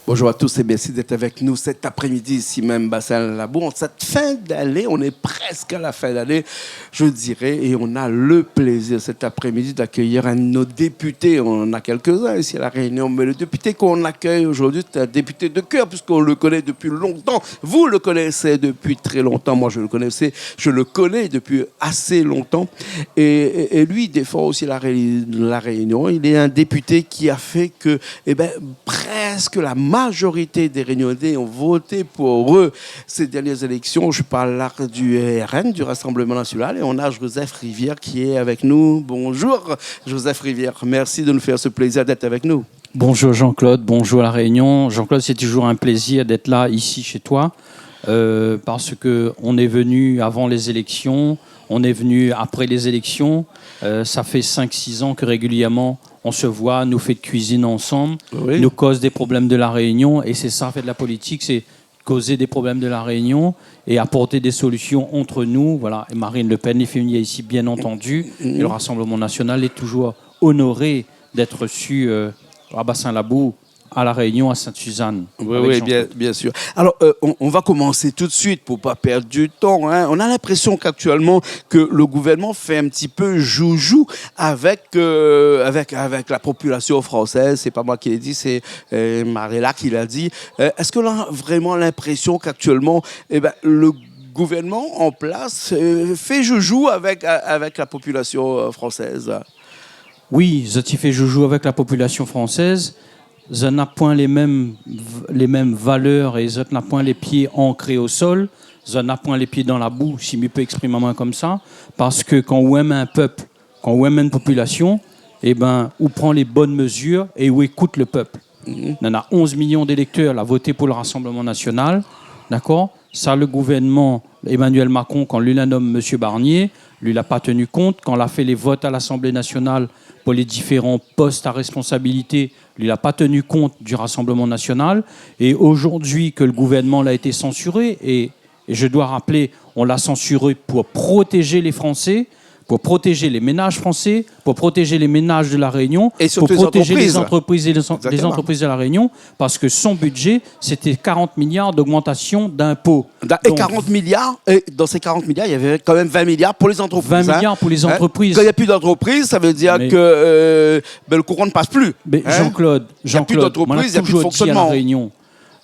Bonjour à tous et merci d'être avec nous cet après-midi ici même, Bassin Labo. En cette fin d'année, on est presque à la fin d'année, je dirais, et on a le plaisir cet après-midi d'accueillir un de nos députés. On en a quelques-uns ici à La Réunion, mais le député qu'on accueille aujourd'hui, c'est un député de cœur, puisqu'on le connaît depuis longtemps. Vous le connaissez depuis très longtemps. Moi, je le connais depuis assez longtemps. Et lui, il défend aussi la Réunion. Il est un député qui a fait que, presque la majorité des Réunionnais ont voté pour eux ces dernières élections. Je parle là du RN, du Rassemblement national, et on a Joseph Rivière qui est avec nous. Bonjour Joseph Rivière, merci de nous faire ce plaisir d'être avec nous. Bonjour Jean-Claude, bonjour La Réunion. Jean-Claude, c'est toujours un plaisir d'être là, ici, chez toi, parce qu'on est venu avant les élections, on est venu après les élections. Ça fait 5-6 ans que régulièrement, on se voit, nous fait de cuisine ensemble, oui. Nous cause des problèmes de La Réunion, et c'est ça, fait de la politique, c'est causer des problèmes de La Réunion et apporter des solutions entre nous. Voilà. Et Marine Le Pen est féminine ici, bien entendu, et le Rassemblement national est toujours honoré d'être reçu à Bassin Labo, à La Réunion, à Sainte-Suzanne. Oui, bien sûr. Alors, on va commencer tout de suite pour ne pas perdre du temps. Hein. On a l'impression qu'actuellement, que le gouvernement fait un petit peu joujou avec la population française. C'est pas moi qui l'ai dit, c'est Marilla qui l'a dit. Est-ce qu'on a vraiment l'impression qu'actuellement, le gouvernement en place fait joujou avec la population française? Oui, je fait joujou avec la population française. Je n'ai point les mêmes valeurs et je n'ai point les pieds ancrés au sol. Je n'ai point les pieds dans la boue, si je peux exprimer moi comme ça. Parce que quand on aime un peuple, quand on aime une population, on prend les bonnes mesures et on écoute le peuple. On a 11 millions d'électeurs à voter pour le Rassemblement national. D'accord ? Ça, le gouvernement, Emmanuel Macron, quand lui l'a nommé M. Barnier, lui l'a pas tenu compte. Quand il a fait les votes à l'Assemblée nationale pour les différents postes à responsabilité, lui n'a pas tenu compte du Rassemblement national. Et aujourd'hui que le gouvernement l'a été censuré, et je dois rappeler, on l'a censuré pour protéger les Français, pour protéger les ménages français, pour protéger les ménages de La Réunion, et pour protéger les entreprises les entreprises de La Réunion, parce que son budget, c'était 40 milliards d'augmentation d'impôts. Et 40 milliards, et dans ces 40 milliards, il y avait quand même 20 milliards pour les entreprises. 20 milliards pour les entreprises. Quand il n'y a plus d'entreprises, ça veut dire que le courant ne passe plus. Mais Jean-Claude, il n'y a plus d'entreprises, il n'y a plus de fonctionnement. À La Réunion,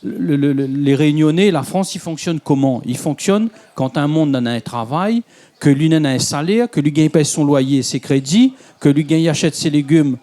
les Réunionnais, la France, ils fonctionnent comment? Ils fonctionnent quand un monde en a un travail, que lui a un salaire, que lui gagne paye son loyer, ses crédits, que lui gagne achète ses légumes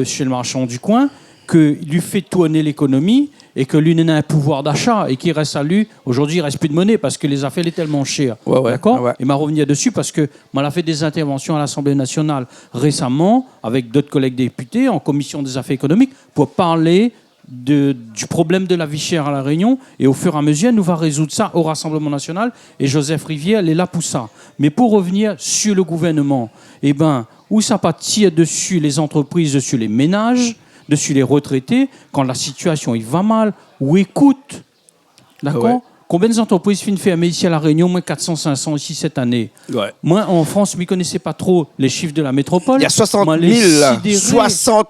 chez le marchand du coin, que lui fait tourner l'économie et que lui a un pouvoir d'achat et qu'il reste à lui. Aujourd'hui, il ne reste plus de monnaie parce que les affaires sont tellement chères. D'accord ? Ouais. Il m'a revenu dessus parce que moi, j'ai fait des interventions à l'Assemblée nationale récemment avec d'autres collègues députés en commission des affaires économiques pour parler du problème de la vie chère à La Réunion, et au fur et à mesure, nous va résoudre ça au Rassemblement national, et Joseph Rivière, elle est là pour ça. Mais pour revenir sur le gouvernement, où ça pas tire dessus les entreprises, dessus les ménages, dessus les retraités, quand la situation il va mal, ou écoute, d'accord ? Ouais. Combien d'entreprises finissent fermées ici à La Réunion? Moins 400-500 ici cette année. Ouais. Moi, en France, je ne connaissais pas trop les chiffres de la métropole. Il y a 60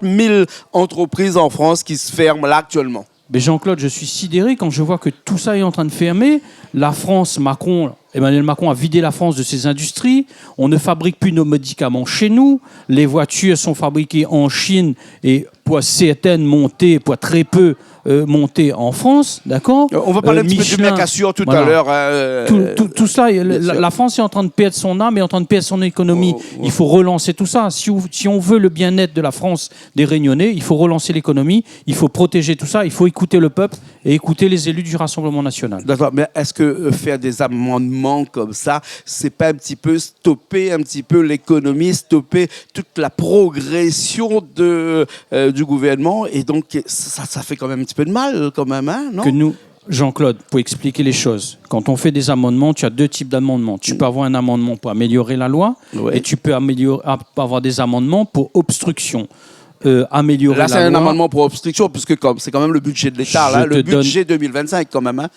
000 entreprises en France qui se ferment là actuellement. Mais Jean-Claude, je suis sidéré quand je vois que tout ça est en train de fermer. La France, Emmanuel Macron a vidé la France de ses industries. On ne fabrique plus nos médicaments chez nous. Les voitures sont fabriquées en Chine et pour certaines montées, pour très peu montées en France, d'accord ? On va parler un petit peu du Mercosur tout à l'heure. Tout ça, la France est en train de perdre son âme et en train de perdre son économie. Il faut relancer tout ça. Si on veut le bien-être de la France, des Réunionnais, il faut relancer l'économie, il faut protéger tout ça, il faut écouter le peuple et écouter les élus du Rassemblement national. D'accord, mais est-ce que faire des amendements comme ça, c'est pas un petit peu stopper un petit peu l'économie, stopper toute la progression du gouvernement, et donc ça fait quand même un petit peu de mal, quand même, hein, non ? Que nous, Jean-Claude, pour expliquer les choses, quand on fait des amendements, tu as deux types d'amendements. Tu peux avoir un amendement pour améliorer la loi, et tu peux avoir des amendements pour obstruction. Améliorer là, c'est la un loi. Amendement pour obstruction, puisque c'est quand même le budget de l'État, là, le budget 2025 quand même. Hein.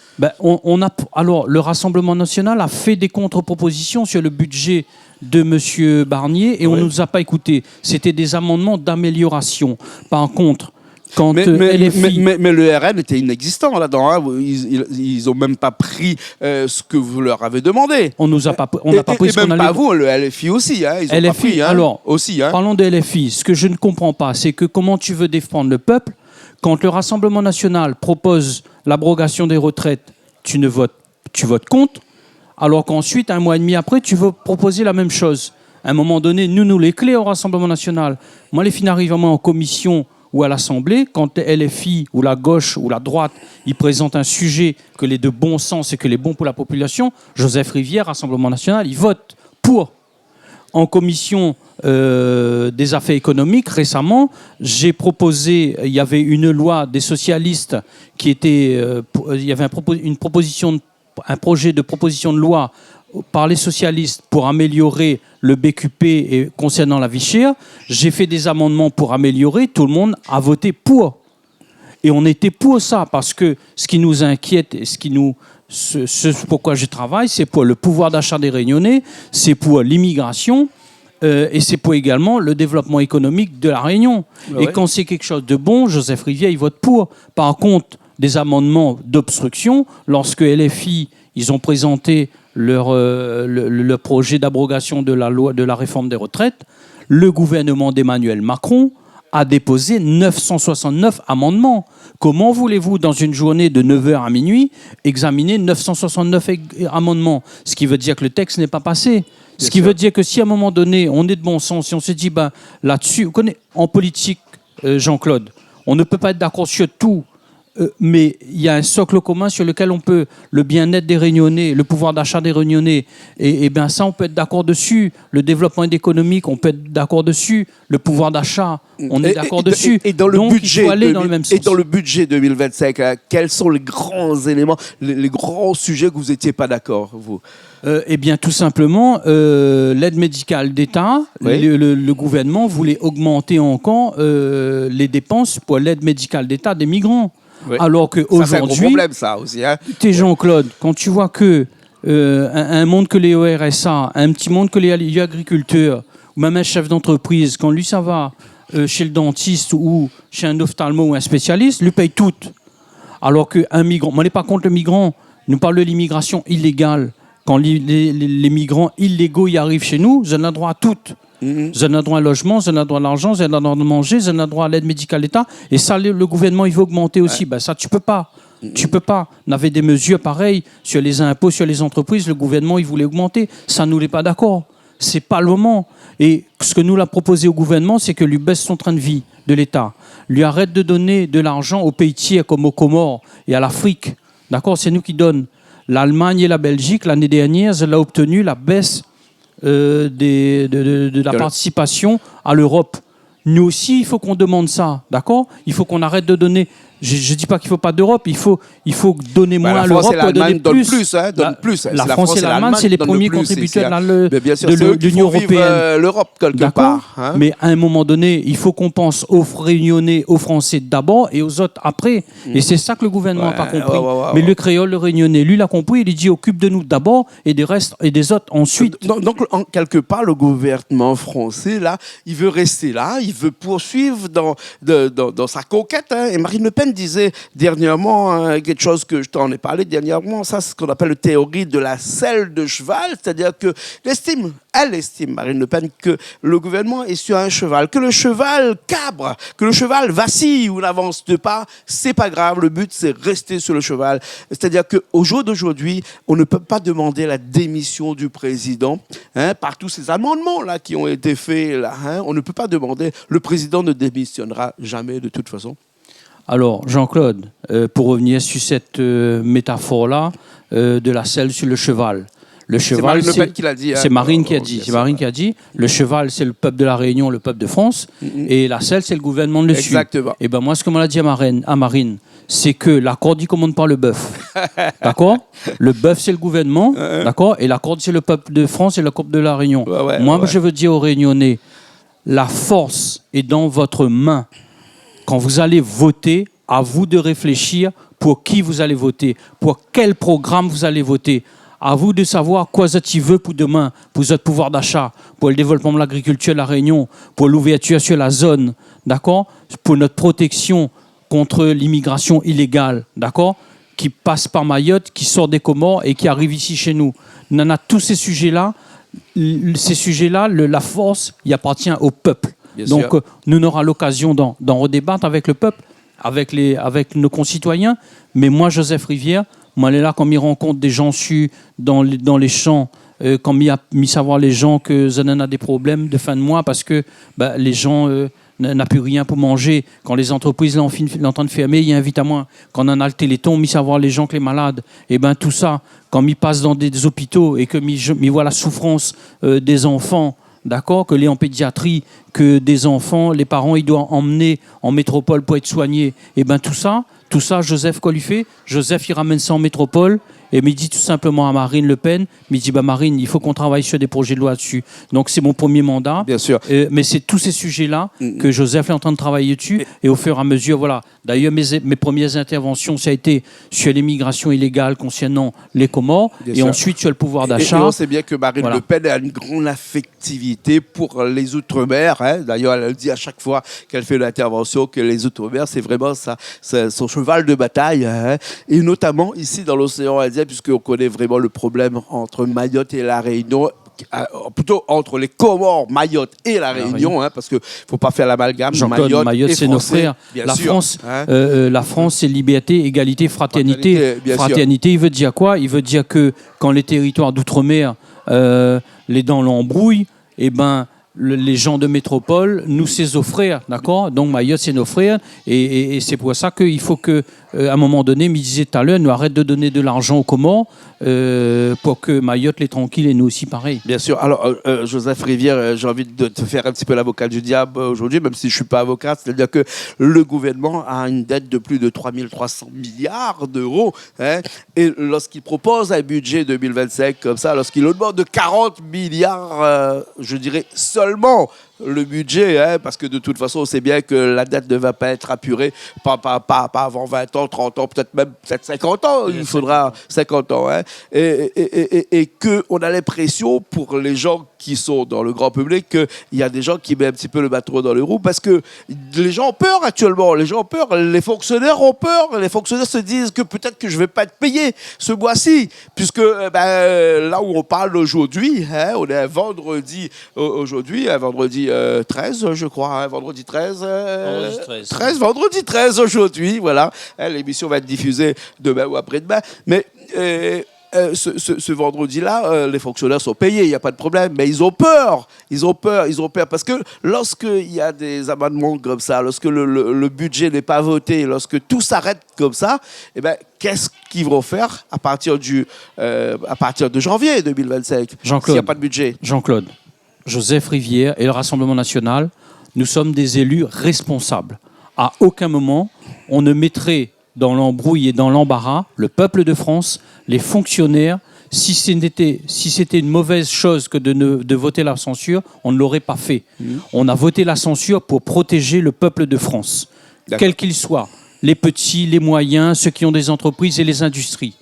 Alors, le Rassemblement national a fait des contre-propositions sur le budget de M. Barnier et on ne nous a pas écoutés. C'était des amendements d'amélioration. Par contre, quand LFI... mais le RN était inexistant là-dedans. Hein. Ils n'ont même pas pris ce que vous leur avez demandé. On n'a pas pris ce qu'on a... Et même pas vous, le LFI aussi. Hein. Ils ont pas pris, hein, alors, aussi. Hein. Parlons de LFI. Ce que je ne comprends pas, c'est que comment tu veux défendre le peuple quand le Rassemblement national propose l'abrogation des retraites, tu votes contre, alors qu'ensuite, 1 mois et demi après, tu veux proposer la même chose. À un moment donné, nous les clés au Rassemblement national. Moi, les fins arrivent en commission ou à l'Assemblée, quand LFI ou la gauche ou la droite, ils présentent un sujet que les de bon sens et que les bons pour la population, Joseph Rivière, Rassemblement national, il vote pour. En commission des affaires économiques, récemment, j'ai proposé, il y avait une loi des socialistes qui était, il y avait un projet de proposition de loi par les socialistes pour améliorer le BQP et concernant la vie chère. J'ai fait des amendements pour améliorer, tout le monde a voté pour. Et on était pour ça, parce que ce qui nous inquiète et ce pourquoi je travaille, c'est pour le pouvoir d'achat des Réunionnais, c'est pour l'immigration, et c'est pour également le développement économique de la Réunion. Ouais. Et quand c'est quelque chose de bon, Joseph Rivière, il vote pour. Par contre, des amendements d'obstruction, lorsque LFI, ils ont présenté le projet d'abrogation de la loi de la réforme des retraites, le gouvernement d'Emmanuel Macron a déposé 969 amendements. Comment voulez-vous, dans une journée de 9h à minuit, examiner 969 amendements? Ce qui veut dire que le texte n'est pas passé. Ce qui veut dire que si à un moment donné, on est de bon sens, si on se dit, là-dessus, vous connaissez, en politique, Jean-Claude, on ne peut pas être d'accord sur tout, mais il y a un socle commun sur lequel on peut, le bien-être des Réunionnais, le pouvoir d'achat des Réunionnais, et bien ça, on peut être d'accord dessus. Le développement économique, on peut être d'accord dessus. Le pouvoir d'achat, on est d'accord dessus. Et dans le donc, budget, il faut aller dans le même sens. Et dans le budget 2025, quels sont les grands éléments, les grands sujets que vous n'étiez pas d'accord, vous? Eh bien, tout simplement, l'aide médicale d'État, oui. Le gouvernement voulait augmenter encore les dépenses pour l'aide médicale d'État des migrants. Oui. Alors qu'aujourd'hui, c'est un gros problème, ça aussi. Hein. Jean-Claude, quand tu vois que un monde que les RSA, un petit monde que les agriculteurs, ou même un chef d'entreprise, quand lui ça va chez le dentiste ou chez un ophtalmo ou un spécialiste, lui paye tout. Alors qu'un migrant, moi, on n'est pas contre le migrant, nous parlons de l'immigration illégale. Quand les migrants illégaux y arrivent chez nous, ils ont droit à tout. Ils ont droit à un logement, ils ont droit à l'argent, ils ont droit de manger, ils ont droit à l'aide médicale d'État. Et ça, le gouvernement, il veut augmenter aussi. Ouais. Ça, tu peux pas. Tu peux pas. On avait des mesures pareilles sur les impôts, sur les entreprises. Le gouvernement, il voulait augmenter. Ça, nous n'est pas d'accord. C'est pas le moment. Et ce que nous l'a proposé au gouvernement, c'est que lui baisse son train de vie de l'État. Lui arrête de donner de l'argent aux pays tiers comme aux Comores et à l'Afrique. D'accord ? C'est nous qui donnons. L'Allemagne et la Belgique, l'année dernière, elle a obtenu la baisse de la participation à l'Europe. Nous aussi, il faut qu'on demande ça, d'accord ? Il faut qu'on arrête de donner... Je ne dis pas qu'il ne faut pas d'Europe, il faut donner moins à l'Europe pour donner plus. Donne plus. La France et l'Allemagne, c'est les premiers contributeurs de l'Union européenne. L'Europe, quelque part. Hein. Mais à un moment donné, il faut qu'on pense aux Réunionnais, aux Français d'abord et aux autres après. Et c'est ça que le gouvernement n'a pas compris. Mais le créole, le Réunionnais, lui, l'a compris. Il dit occupe de nous d'abord et des restes et des autres ensuite. Donc, en quelque part, le gouvernement français, là, il veut rester là, il veut poursuivre dans sa conquête. Hein. Et Marine Le Pen disait dernièrement quelque chose que je t'en ai parlé dernièrement, ça c'est ce qu'on appelle la théorie de la selle de cheval, c'est-à-dire que elle estime, Marine Le Pen, que le gouvernement est sur un cheval, que le cheval cabre, que le cheval vacille ou n'avance de pas, c'est pas grave, le but c'est rester sur le cheval. C'est-à-dire qu'au jour d'aujourd'hui, on ne peut pas demander la démission du président par tous ces amendements là qui ont été faits là, on ne peut pas demander, le président ne démissionnera jamais de toute façon. Alors, Jean-Claude, pour revenir sur cette métaphore-là de la selle sur le cheval. Le cheval, c'est Marine Le Pen qui l'a dit. C'est Marine qui a dit. C'est Marine qui a dit. Le cheval, c'est le peuple de la Réunion, le peuple de France. Et la selle, c'est le gouvernement dessus. Exactement. Et ben moi, ce que m'a dit à Marine, c'est que la corde, il commande pas le bœuf. D'accord ? Le bœuf, c'est le gouvernement. D'accord ? Et la corde, c'est le peuple de France et le peuple de la Réunion. Moi, je veux dire aux Réunionnais, la force est dans votre main. Quand vous allez voter, à vous de réfléchir pour qui vous allez voter, pour quel programme vous allez voter. À vous de savoir quoi vous veut pour demain, pour votre pouvoir d'achat, pour le développement de l'agriculture de la Réunion, pour l'ouverture sur la zone, d'accord ? Pour notre protection contre l'immigration illégale, d'accord, qui passe par Mayotte, qui sort des Comores et qui arrive ici chez nous. On en a tous ces sujets-là. La force, il appartient au peuple. Donc, nous aurons l'occasion d'en redébattre avec le peuple, avec nos concitoyens. Mais moi, Joseph Rivière, moi, là, quand il rencontre des gens dans les champs, quand il a mis savoir les gens que Zanan a des problèmes de fin de mois parce que les gens n'a plus rien pour manger. Quand les entreprises sont en train de fermer, il invite à moi. Quand on en a le téléthon, mis savoir les gens que les malades. Et tout ça, quand ils passent dans des hôpitaux et que ils voient la souffrance des enfants, d'accord, que les en pédiatrie, que des enfants, les parents, ils doivent emmener en métropole pour être soignés. Et tout ça, Joseph, quoi lui fait? Joseph, il ramène ça en métropole et il dit tout simplement à Marine Le Pen, il dit, Marine, il faut qu'on travaille sur des projets de loi dessus. Donc, c'est mon premier mandat. Bien sûr. Mais c'est tous ces sujets-là que Joseph est en train de travailler dessus. Et au fur et à mesure, voilà. D'ailleurs, mes premières interventions, ça a été sur l'immigration illégale concernant les Comores et ensuite sur le pouvoir d'achat. Et on sait bien que Marine Le Pen a une grande affectivité pour les Outre-mer. Hein. D'ailleurs, elle dit à chaque fois qu'elle fait une intervention que les Outre-mer, c'est vraiment son cheval de bataille. Hein. Et notamment ici dans l'océan Indien, puisqu'on connaît vraiment le problème entre Mayotte et la Réunion, plutôt entre les Comores, Mayotte et la Réunion, hein, parce qu'il ne faut pas faire l'amalgame. Mayotte, c'est nos frères. La France, c'est liberté, égalité, fraternité. Fraternité, il veut dire quoi? Il veut dire que quand les territoires d'outre-mer, les dents l'embrouillent, les gens de métropole, nous, c'est nos frères, d'accord? Donc Mayotte, c'est nos frères, et c'est pour ça qu'il faut que, à un moment donné, me disait tout à l'heure, nous arrête de donner de l'argent aux Comores pour que Mayotte les tranquille et nous aussi pareil. Bien sûr. Alors, Joseph Rivière, j'ai envie de te faire un petit peu l'avocat du diable aujourd'hui, même si je ne suis pas avocat, c'est-à-dire que le gouvernement a une dette de plus de 3 300 milliards d'euros, hein, et lorsqu'il propose un budget 2025 comme ça, lorsqu'il demande de 40 milliards, je dirais seulement le budget, hein, parce que de toute façon, on sait bien que la dette ne va pas être apurée, pas avant 20 ans, 30 ans, peut-être 50 ans, il faudra 50 ans. Hein, et qu'on a l'impression, pour les gens qui sont dans le grand public, qu'il y a des gens qui mettent un petit peu le bateau dans les roues, parce que les gens ont peur actuellement, les gens ont peur, les fonctionnaires ont peur, les fonctionnaires se disent que peut-être que je ne vais pas être payé ce mois-ci, puisque là où on parle aujourd'hui, hein, on est un vendredi aujourd'hui, un vendredi 13, je crois, hein, vendredi 13. Vendredi 13 aujourd'hui, voilà. Hein, l'émission va être diffusée demain ou après-demain. Mais ce vendredi-là, les fonctionnaires sont payés, il n'y a pas de problème, mais ils ont peur. Ils ont peur parce que lorsqu'il y a des amendements comme ça, lorsque le budget n'est pas voté, lorsque tout s'arrête comme ça, qu'est-ce qu'ils vont faire à partir de janvier 2025 s'il n'y a pas de budget? Jean-Claude, Joseph Rivière et le Rassemblement national, nous sommes des élus responsables. À aucun moment, on ne mettrait dans l'embrouille et dans l'embarras le peuple de France, les fonctionnaires. Si c'était une mauvaise chose que de voter la censure, on ne l'aurait pas fait. On a voté la censure pour protéger le peuple de France, quel qu'il soit, les petits, les moyens, ceux qui ont des entreprises et les industries.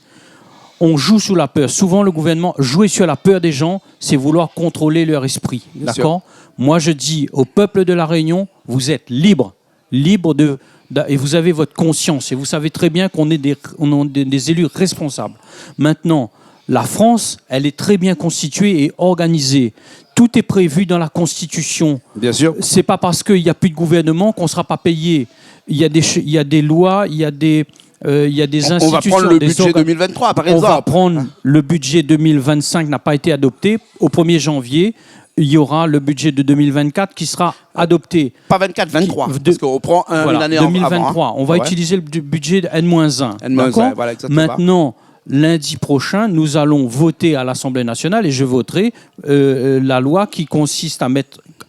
On joue sous la peur. Souvent, le gouvernement, jouer sur la peur des gens, c'est vouloir contrôler leur esprit. D'accord ? Moi, je dis au peuple de la Réunion, vous êtes libre et vous avez votre conscience. Et vous savez très bien qu'on est des élus responsables. Maintenant, la France, elle est très bien constituée et organisée. Tout est prévu dans la Constitution. Bien sûr. C'est pas parce qu'il n'y a plus de gouvernement qu'on ne sera pas payé. Il y a des lois, il y a des institutions. On va prendre le budget 2023, par exemple. On va prendre le budget 2025 n'a pas été adopté. Au 1er janvier, il y aura le budget de 2024 qui sera adopté. Pas 24, 23, parce qu'on prend une année 2023. avant. Hein. On va utiliser le budget de N-1. N-1, voilà, exactement. Maintenant, lundi prochain, nous allons voter à l'Assemblée nationale et je voterai la loi qui consiste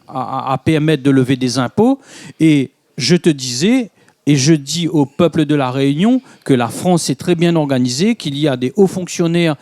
à permettre de lever des impôts. Et je te disais, et je dis au peuple de la Réunion que la France est très bien organisée, qu'il y a des hauts fonctionnaires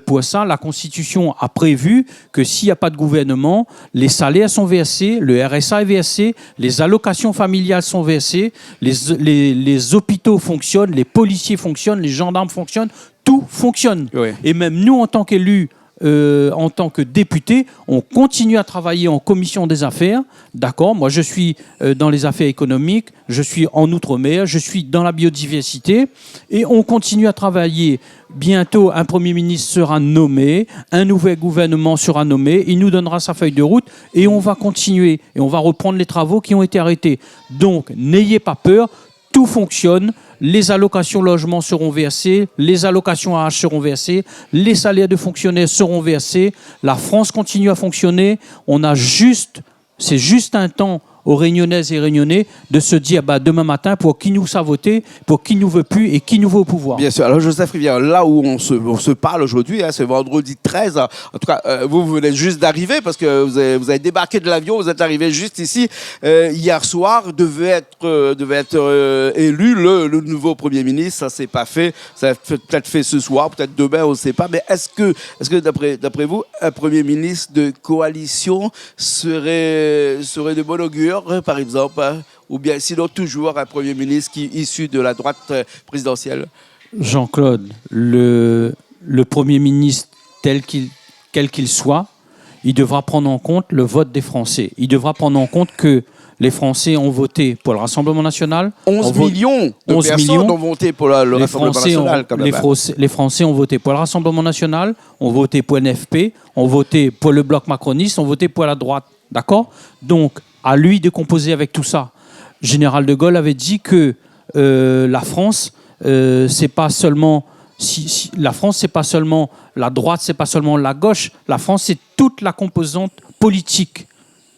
pour ça. La Constitution a prévu que s'il n'y a pas de gouvernement, les salaires sont versés, le RSA est versé, les allocations familiales sont versées, les hôpitaux fonctionnent, les policiers fonctionnent, les gendarmes fonctionnent, tout fonctionne. Oui. Et même nous, en tant qu'élus en tant que député, on continue à travailler en commission des affaires. D'accord, moi je suis dans les affaires économiques, je suis en Outre-mer, je suis dans la biodiversité et on continue à travailler. Bientôt, un Premier ministre sera nommé, un nouvel gouvernement sera nommé, il nous donnera sa feuille de route et on va continuer et on va reprendre les travaux qui ont été arrêtés. Donc, n'ayez pas peur, tout fonctionne. Les allocations logement seront versées, les allocations AH seront versées, les salaires de fonctionnaires seront versés. La France continue à fonctionner. C'est juste un temps aux Réunionnaises et Réunionnais de se dire demain matin pour qui nous a voté, pour qui nous veut plus et qui nous veut au pouvoir. Bien sûr. Alors Joseph Rivière, là où on se parle aujourd'hui, c'est vendredi 13. En tout cas, vous venez juste d'arriver parce que vous avez débarqué de l'avion, vous êtes arrivé juste ici. Hier soir devait être élu le nouveau Premier ministre. Ça s'est pas fait. Ça va peut-être fait ce soir, peut-être demain, on ne sait pas. Mais est-ce que d'après vous, un Premier ministre de coalition serait de bon augure, par exemple, ou bien sinon toujours un Premier ministre qui est issu de la droite présidentielle? Jean-Claude, le Premier ministre quel qu'il soit, il devra prendre en compte le vote des Français. Il devra prendre en compte que les Français ont voté pour le Rassemblement national. 11 millions de personnes ont voté pour le Rassemblement national. Les Français ont voté pour le Rassemblement national, ont voté pour NFP, ont voté pour le bloc macroniste, ont voté pour la droite. D'accord ? Donc, à lui de composer avec tout ça. Général de Gaulle avait dit que la France, c'est pas seulement la France, c'est pas seulement la droite, c'est pas seulement la gauche. La France, c'est toute la composante politique.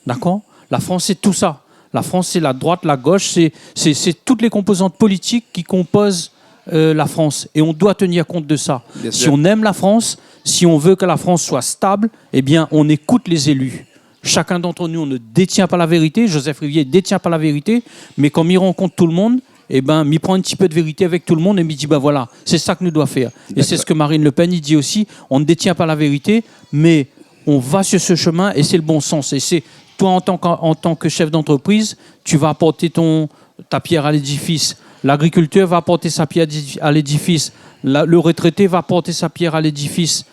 D'accord ? La France, c'est tout ça. La France, c'est la droite, la gauche, c'est toutes les composantes politiques qui composent la France. Et on doit tenir compte de ça. Si on aime la France, si on veut que la France soit stable, eh bien, on écoute les élus. Chacun d'entre nous, on ne détient pas la vérité. Joseph Rivière ne détient pas la vérité. Mais quand il rencontre tout le monde, eh ben, il prend un petit peu de vérité avec tout le monde et il dit, voilà, c'est ça que nous devons faire. Et c'est ce que Marine Le Pen il dit aussi. On ne détient pas la vérité, mais on va sur ce chemin et c'est le bon sens. Et c'est toi, en tant que chef d'entreprise, tu vas apporter ta pierre à l'édifice. L'agriculteur va apporter sa pierre à l'édifice. Le retraité va apporter sa pierre à l'édifice.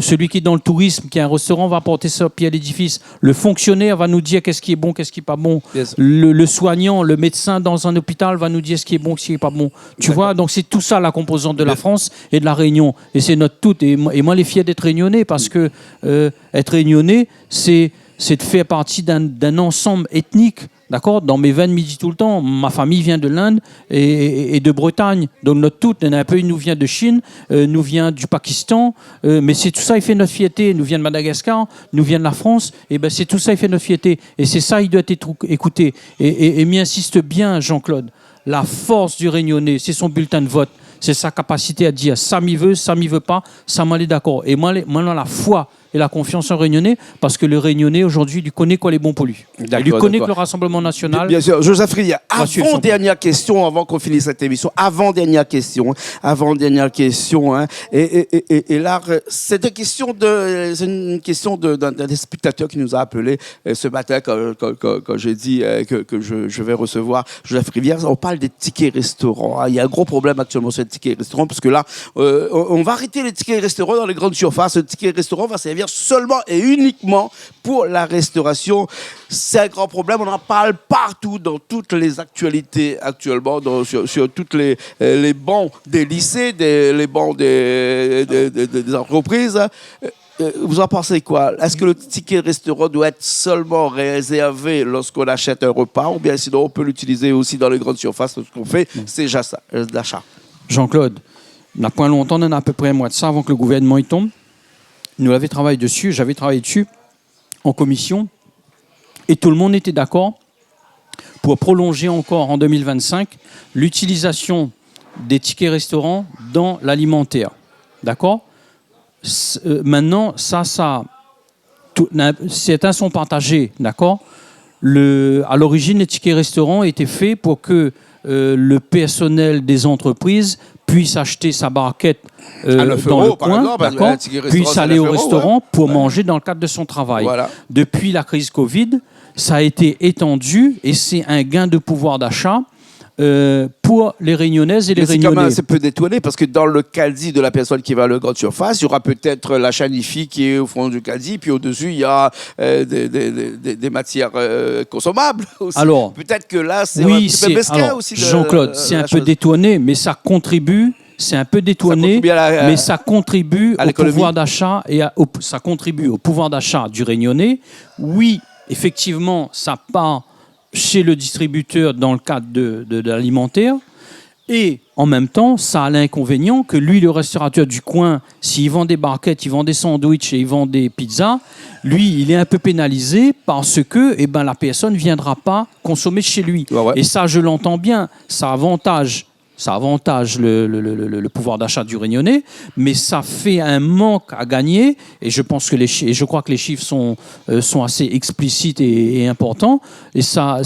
Celui qui est dans le tourisme, qui a un restaurant, va apporter sa pierre à l'édifice. Le fonctionnaire va nous dire qu'est-ce qui est bon, qu'est-ce qui n'est pas bon. Yes. Le soignant, le médecin dans un hôpital va nous dire ce qui est bon, ce qui n'est pas bon. Tu vois, donc c'est tout ça la composante de la France et de la Réunion. Et c'est notre tout. Et moi, les fiers d'être réunionnais parce que être réunionnais, c'est de faire partie d'un ensemble ethnique. D'accord ? Dans mes veines, midi tout le temps. Ma famille vient de l'Inde et de Bretagne. Donc notre tout, il y en a un peu, il nous vient de Chine, nous vient du Pakistan. Mais c'est tout ça, il fait notre fierté. Nous vient de Madagascar, nous vient de la France. Et ben c'est tout ça, il fait notre fierté. Et c'est ça, il doit être écouté. Et m'y insiste bien, Jean-Claude. La force du Réunionnais, c'est son bulletin de vote. C'est sa capacité à dire ça m'y veut pas, ça m'en est d'accord. Et moi, dans la foi et la confiance en Réunionnais, parce que le Réunionnais, aujourd'hui, il connaît quoi les bons pour lui. Il lui connaît que le Rassemblement national... Bien sûr. Joseph Rivière, avant-dernière question, avant qu'on finisse cette émission, avant-dernière question. Hein. Et là, c'est une question d'un spectateur qui nous a appelé ce matin, quand j'ai dit que je vais recevoir Joseph Rivière. On parle des tickets restaurants. Il y a un gros problème actuellement sur les tickets restaurants, parce que là, on va arrêter les tickets restaurants dans les grandes surfaces. Le ticket restaurant va servir seulement et uniquement pour la restauration. C'est un grand problème. On en parle partout, dans toutes les actualités actuellement, sur toutes les bancs des lycées, les bancs des entreprises. Vous en pensez quoi? Est-ce que le ticket restaurant doit être seulement réservé lorsqu'on achète un repas, ou bien sinon on peut l'utiliser aussi dans les grandes surfaces? Ce qu'on fait, c'est d'achat. Jean-Claude, il n'y a pas longtemps, on en a à peu près un mois de ça, avant que le gouvernement y tombe. Nous avions travaillé dessus, j'avais travaillé dessus en commission, et tout le monde était d'accord pour prolonger encore en 2025 l'utilisation des tickets restaurants dans l'alimentaire. D'accord ? Maintenant, certains sont partagés, d'accord ? À l'origine, les tickets restaurants étaient faits pour que le personnel des entreprises puisse acheter sa barquette dans le coin, d'accord, puisse aller au restaurant pour manger dans le cadre de son travail. Voilà. Depuis la crise Covid, ça a été étendu et c'est un gain de pouvoir d'achat pour les Réunionnaises et les Mais c'est quand même Réunionnais. assez peu détourné parce que dans le caddie de la personne qui va à la grande surface, il y aura peut-être la chanifie qui est au fond du caddie, puis au-dessus, il y a des matières consommables aussi. Alors, peut-être que là, c'est un oui, petit peu mesquin alors, aussi. Jean-Claude, c'est un peu chose. détourné, mais ça contribue. C'est un peu détourné, contribue à la- mais ça contribue à au l'économie. pouvoir d'achat et ça contribue au pouvoir d'achat du Réunionnais. Oui, effectivement, ça part chez le distributeur dans le cadre de l'alimentaire. Et en même temps, ça a l'inconvénient que lui, le restaurateur du coin, s'il vend des barquettes, il vend des sandwichs et il vend des pizzas, lui, il est un peu pénalisé parce que la personne ne viendra pas consommer chez lui. Ouais. Et ça, je l'entends bien, ça avantage le pouvoir d'achat du Réunionnais, mais ça fait un manque à gagner. Et je pense que je crois que les chiffres sont assez explicites et importants. Et ça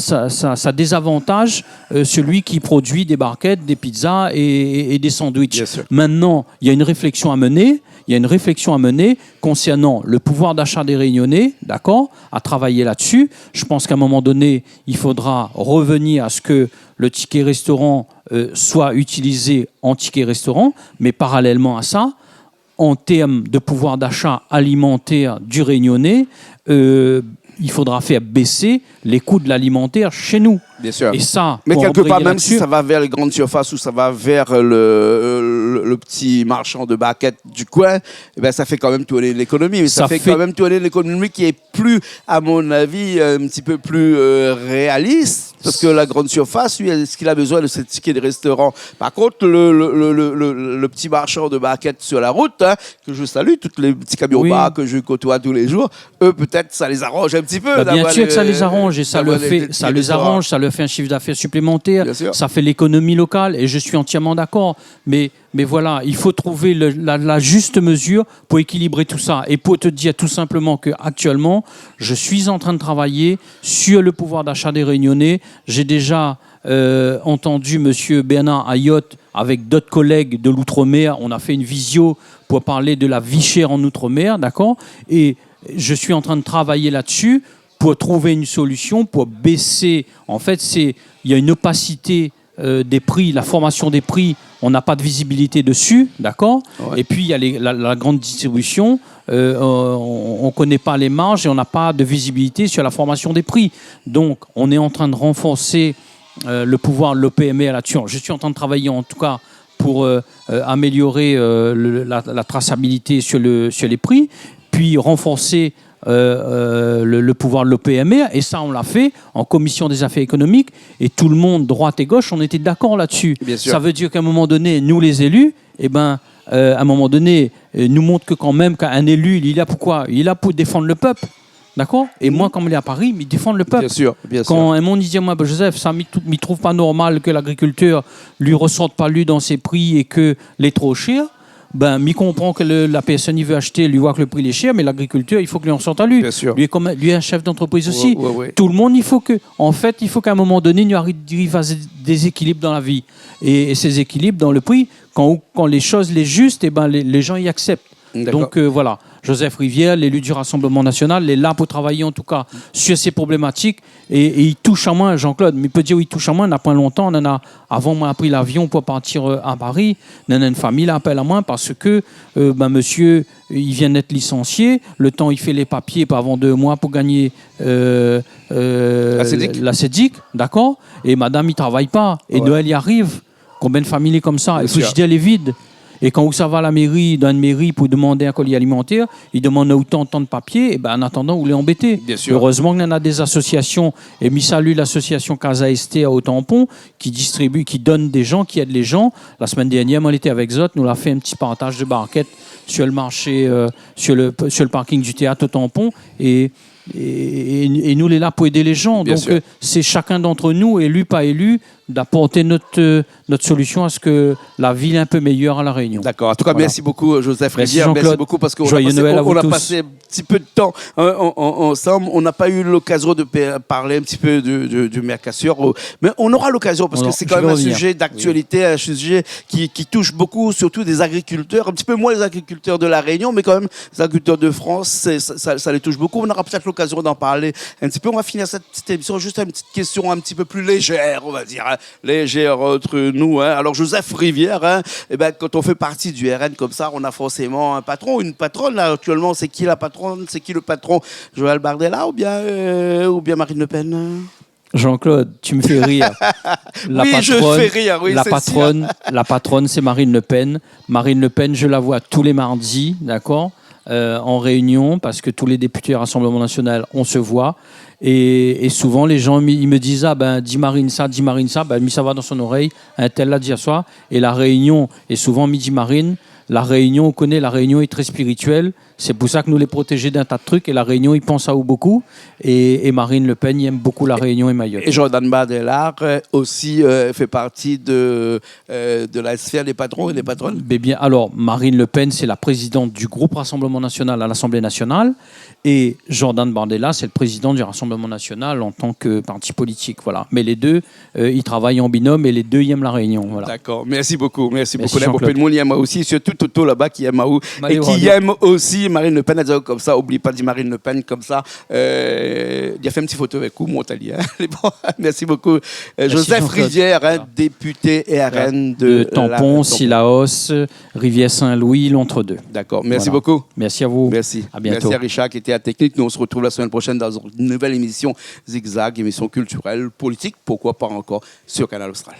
désavantage celui qui produit des barquettes, des pizzas et des sandwichs. Bien sûr. Maintenant, il y a une réflexion à mener. Il y a une réflexion à mener concernant le pouvoir d'achat des Réunionnais, d'accord, à travailler là-dessus. Je pense qu'à un moment donné, il faudra revenir à ce que le ticket restaurant soit utilisé en ticket restaurant, mais parallèlement à ça, en termes de pouvoir d'achat alimentaire du Réunionnais, il faudra faire baisser les coûts de l'alimentaire chez nous. Bien sûr. Et ça, Mais pour quelque part, embrayer même si là-dessus, ça va vers les grandes surfaces ou ça va vers le petit marchand de baguettes du coin, eh ben, ça fait quand même tourner l'économie. Mais ça fait quand même tourner l'économie qui est plus, à mon avis, un petit peu plus réaliste. Parce que la grande surface, lui, est-ce qu'il a besoin de ce ticket de restaurant? Par contre, le petit marchand de baguettes sur la route, hein, que je salue, tous les petits camions Oui. bas que je côtoie tous les jours, eux, peut-être, ça les arrange un petit peu. Bien d'avoir sûr que ça les arrange et ça d'avoir les restaurants. arrange, ça leur fait un chiffre d'affaires supplémentaire, Bien sûr. ça fait l'économie locale et je suis entièrement d'accord. Mais voilà, il faut trouver la juste mesure pour équilibrer tout ça et pour te dire tout simplement qu'actuellement, je suis en train de travailler sur le pouvoir d'achat des Réunionnais. J'ai déjà entendu M. Bernard Ayotte avec d'autres collègues de l'Outre-mer. On a fait une visio pour parler de la vie chère en Outre-mer, d'accord? Et je suis en train de travailler là-dessus pour trouver une solution, pour baisser. En fait, il y a une opacité des prix, la formation des prix, on n'a pas de visibilité dessus, d'accord? Ouais. Et puis, il y a la grande distribution, on ne connaît pas les marges et on n'a pas de visibilité sur la formation des prix. Donc, on est en train de renforcer le pouvoir de l'OPMR là-dessus. Je suis en train de travailler, en tout cas, pour améliorer la traçabilité sur les prix, puis renforcer le pouvoir de l'OPMR, et ça on l'a fait en commission des affaires économiques et tout le monde, droite et gauche, on était d'accord là-dessus. Bien sûr. Ça veut dire qu'à un moment donné, nous les élus, à un moment donné, nous montre que quand même qu'un élu, il est là pour quoi? Il est là pour défendre le peuple. D'accord? Et moi, quand il est à Paris, il défend le peuple. Bien sûr, bien sûr. Quand un monde dit, moi, Joseph, ça ne trouve pas normal que l'agriculteur lui ressorte pas lui dans ses prix et que les trop cher, il comprend que la personne il veut acheter, lui voit que le prix est cher, mais l'agriculteur, il faut que lui en sorte à lui. Bien sûr. Lui est un chef d'entreprise aussi. Ouais. Tout le monde, il faut qu'à un moment donné, il arrive à des équilibres dans la vie. Et ces équilibres dans le prix, quand les choses les justes, les gens y acceptent. D'accord. Donc voilà, Joseph Rivière, l'élu du Rassemblement national, est là pour travailler en tout cas sur ces problématiques et il touche à moi, Jean-Claude, mais il peut dire oui, il touche à moi, on n'a pas longtemps, avant moi pris l'avion pour partir à Paris, on a une famille là appelle à moi parce que monsieur, il vient d'être licencié, le temps il fait les papiers pas avant 2 mois pour gagner la CEDIC, d'accord, et madame il travaille pas, et Ouais. Noël y arrive, combien de familles comme ça, et Bien puis sûr. je dis elle est vide. Et quand ça va à la mairie, dans une mairie pour demander un colis alimentaire, ils demandent autant de papiers, et en attendant, vous les embêtez. Bien sûr. Heureusement qu'il y en a des associations, et mi salue l'association Casa Esté à Haut-Tampon, qui distribue, qui donne des gens, qui aide les gens. La semaine dernière, on était avec Zot, nous a fait un petit partage de barquettes sur le marché, sur le parking du théâtre Haut-Tampon, et nous, on est là pour aider les gens. Bien Donc, sûr. c'est chacun d'entre nous, élu, pas élu, d'apporter notre solution à ce que la ville est un peu meilleure à La Réunion. D'accord. En tout cas, Voilà. Merci beaucoup, Joseph Merci, Rivière. Merci Jean-Claude. beaucoup parce qu'on Joyeux Noël à vous on a tous. passé un petit peu de temps ensemble. On n'a pas eu l'occasion de parler un petit peu du Mercosur, mais on aura l'occasion parce que c'est quand je même vais un revenir. sujet d'actualité, un sujet qui touche beaucoup, surtout des agriculteurs, un petit peu moins les agriculteurs de La Réunion, mais quand même les agriculteurs de France, ça les touche beaucoup. On aura peut-être l'occasion l'occasion d'en parler un petit peu. On va finir cette petite émission, juste une petite question un petit peu plus légère, on va dire, hein, légère entre nous. Hein. Alors, Joseph Rivière, hein, eh ben, quand on fait partie du RN comme ça, on a forcément un patron, une patronne. Là, actuellement, c'est qui la patronne? C'est qui le patron? Joël Bardella ou bien Marine Le Pen? Jean-Claude, tu me fais rire. Je fais rire. Oui, la patronne, c'est Marine Le Pen. Marine Le Pen, je la vois tous les mardis, d'accord, en réunion, parce que tous les députés du Rassemblement national, on se voit. Et souvent, les gens ils me disent dis Marine ça. Ben, ça va dans son oreille. Un tel l'a dit à soi. Et la réunion est souvent midi Marine. La Réunion, on connaît, la Réunion est très spirituelle. C'est pour ça que nous les protéger d'un tas de trucs. Et la Réunion, ils pensent à eux beaucoup. Et Marine Le Pen, il aime beaucoup la Réunion et Mayotte. Et Jordan Bardella aussi fait partie de la sphère des patrons et des patronnes. Mais bien, alors, Marine Le Pen, c'est la présidente du groupe Rassemblement National à l'Assemblée nationale. Et Jordan Bardella, c'est le président du Rassemblement national en tant que parti politique. Voilà. Mais les deux, ils travaillent en binôme et les deux, ils aiment la Réunion. Voilà. D'accord. Merci beaucoup. Merci beaucoup. Jean-Claude. Il y a aussi, surtout Toto là-bas qui aime et qui aime aussi Marine Le Pen. Elle dit comme ça, oublie pas de dire Marine Le Pen comme ça. Il a fait une petite photo avec vous, mon Tali. Hein. Bon, merci beaucoup. Joseph Rivière, hein, député RN de Tampon, Sillaos, Rivière-Saint-Louis, l'entre-deux. D'accord. Merci beaucoup. Merci à vous. Merci. À bientôt. Merci à Richard qui était à Technique. Nous, on se retrouve la semaine prochaine dans une nouvelle émission Zigzag, émission culturelle, politique, pourquoi pas encore, sur Canal Austral.